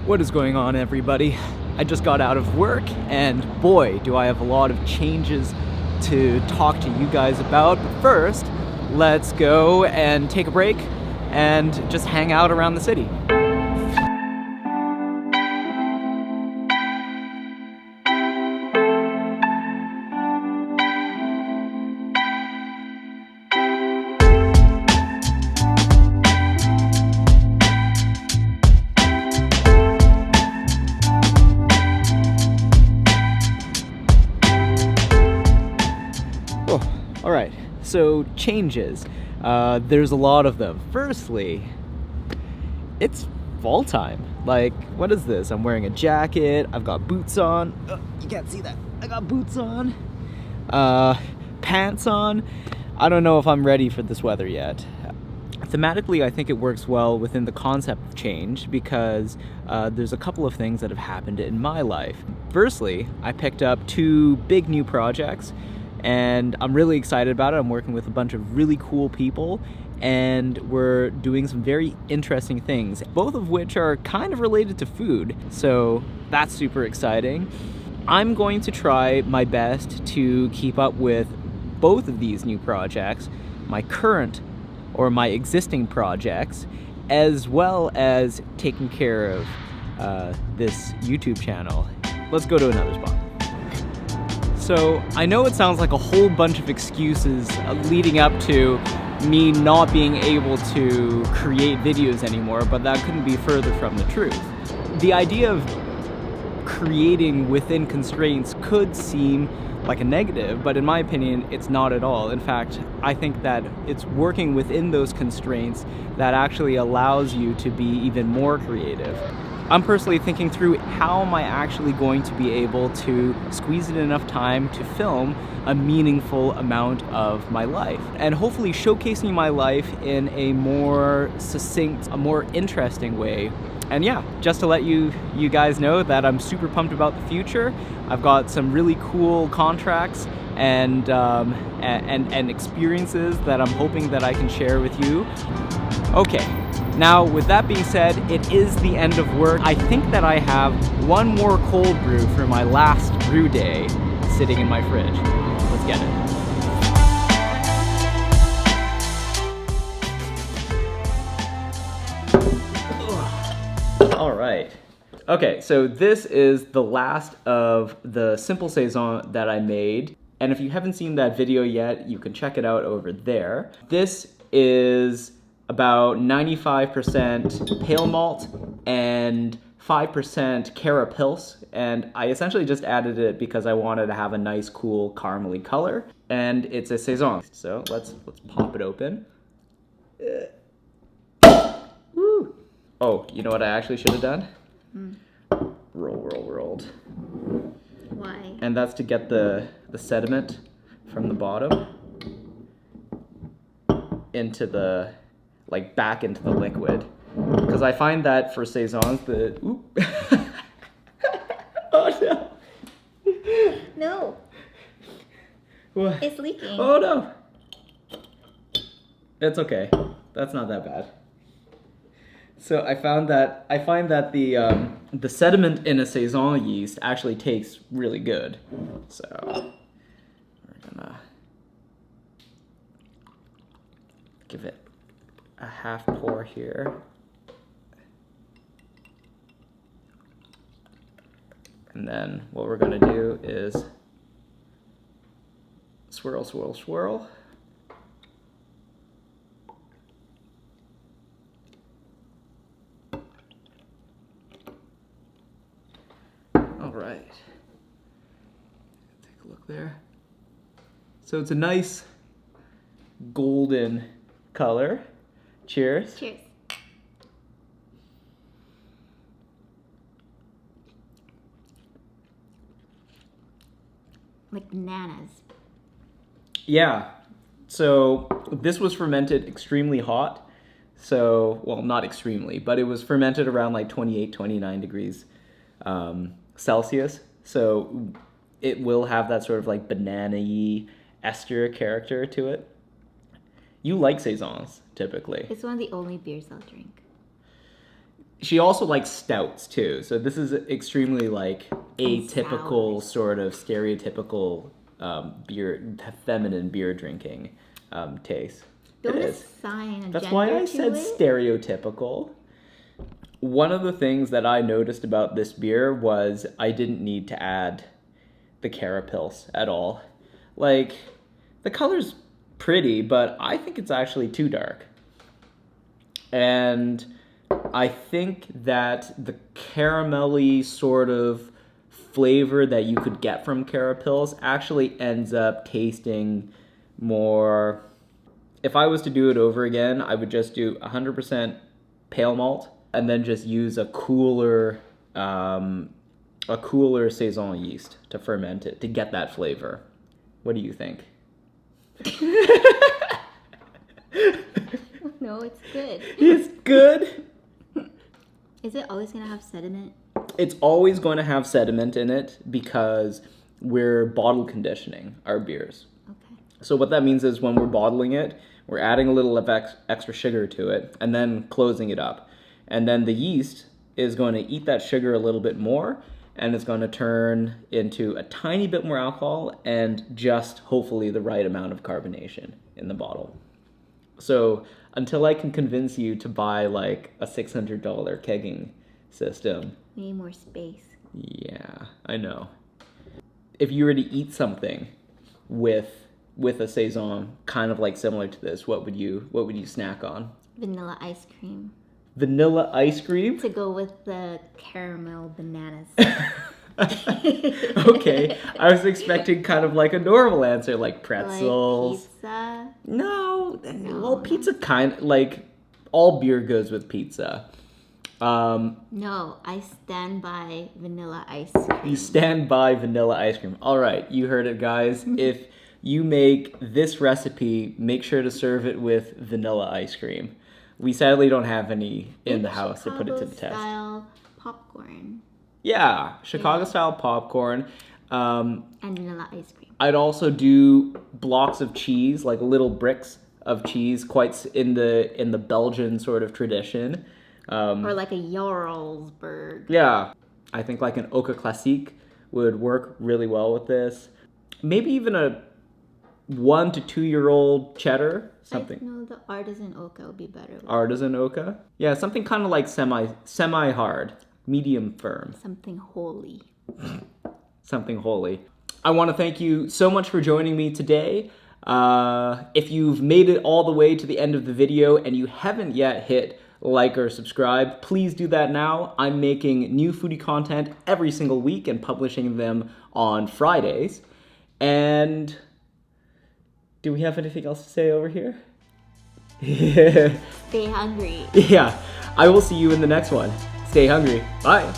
What is going on, everybody? I just got out of work, and boy, do I have a lot of changes to talk to you guys about. But first, let's go and take a break and just hang out around the city. All right, so changes. There's a lot of them. Firstly, it's fall time. Like, what is this? I'm wearing a jacket. I've got boots on. You can't see that. I got boots on. Pants on. I don't know if I'm ready for this weather yet. Thematically, I think it works well within the concept of change because there's a couple of things that have happened in my life. Firstly, I picked up 2 big new projects, and I'm really excited about it. I'm working with a bunch of really cool people, and we're doing some very interesting things, both of which are kind of related to food, so that's super exciting. I'm going to try my best to keep up with both of these new projects, my existing projects, as well as taking care of this YouTube channel. Let's go to another spot. So I know it sounds like a whole bunch of excuses leading up to me not being able to create videos anymore, but that couldn't be further from the truth. The idea of creating within constraints could seem like a negative, but in my opinion, it's not at all. In fact, I think that it's working within those constraints that actually allows you to be even more creative. I'm personally thinking through how am I actually going to be able to squeeze in enough time to film a meaningful amount of my life, and hopefully showcasing my life in a more succinct, a more interesting way. And yeah, just to let you guys know that I'm super pumped about the future. I've got some really cool contracts and experiences that I'm hoping that I can share with you. Okay. Now, with that being said, it is the end of work. I think that I have one more cold brew for my last brew day sitting in my fridge. Let's get it. All right. Okay, so this is the last of the simple saison that I made. And if you haven't seen that video yet, you can check it out over there. This is about 95% pale malt and 5% Cara Pils, and I essentially just added it because I wanted to have a nice, cool, caramely color, and it's a saison. So let's pop it open. Woo! Oh, you know what I actually should have done? Rolled. Why? And that's to get the sediment from the bottom into the back into the liquid, because I find that for saisons oh no! No. What? It's leaking. Oh no! It's okay. That's not that bad. So I find that the sediment in a saison yeast actually tastes really good. So we're gonna give it a half pour here. And then what we're gonna do is swirl. All right. Take a look there. So it's a nice golden color. Cheers. Cheers. Like bananas. Yeah. So this was fermented extremely hot. So, well, not extremely, but it was fermented around like 28, 29 degrees Celsius. So it will have that sort of like banana-y ester character to it. You like saisons, typically. It's one of the only beers I'll drink. She also likes stouts too. So this is extremely like atypical, sours. sort of stereotypical beer, feminine beer drinking taste. Don't It is. assign a That's gender why I to said it. stereotypical. One of the things that I noticed about this beer was I didn't need to add the carapils at all. Like, the color's pretty, but I think it's actually too dark. And I think that the caramelly sort of flavor that you could get from carapils actually ends up tasting more. If I was to do it over again, I would just do 100% pale malt and then just use a cooler saison yeast to ferment it to get that flavor. What do you think? No, it's good. It's good. Is it always gonna have sediment? It's always going to have sediment in it because we're bottle conditioning our beers. Okay. So what that means is when we're bottling it, we're adding a little of extra sugar to it and then closing it up. And then the yeast is going to eat that sugar a little bit more and it's going to turn into a tiny bit more alcohol and just hopefully the right amount of carbonation in the bottle. So until I can convince you to buy like a $600 kegging system, We need more space. yeah, I know. If you were to eat something with a saison, kind of like similar to this, what would you snack on? Vanilla ice cream Vanilla ice cream? to go with the caramel bananas. Okay, I was expecting kind of like a normal answer, like pretzels. Like pizza. No, No, well, pizza kind like all beer goes with pizza. No, I stand by vanilla ice cream. You stand by vanilla ice cream. All right, you heard it, guys. If you make this recipe, make sure to serve it with vanilla ice cream. We sadly don't have any in the house to put it to the test. Style popcorn Yeah, Chicago-style popcorn. and vanilla ice cream. I'd also do blocks of cheese, like little bricks of cheese, quite in the Belgian sort of tradition. Or like a Jarlsberg. Yeah, I think like an Oka Classique would work really well with this. Maybe even a 1 to 2 year old cheddar, something. No, the artisan oka would be better. With Artisan Oka. Yeah, something kind of like semi hard, medium firm, something holy. something holy. I want to thank you so much for joining me today. If you've made it all the way to the end of the video and you haven't yet hit like or subscribe, please do that now. I'm making new foodie content every single week and publishing them on Fridays. And do we have anything else to say over here? Stay hungry. Yeah, I will see you in the next one. Stay hungry. Bye.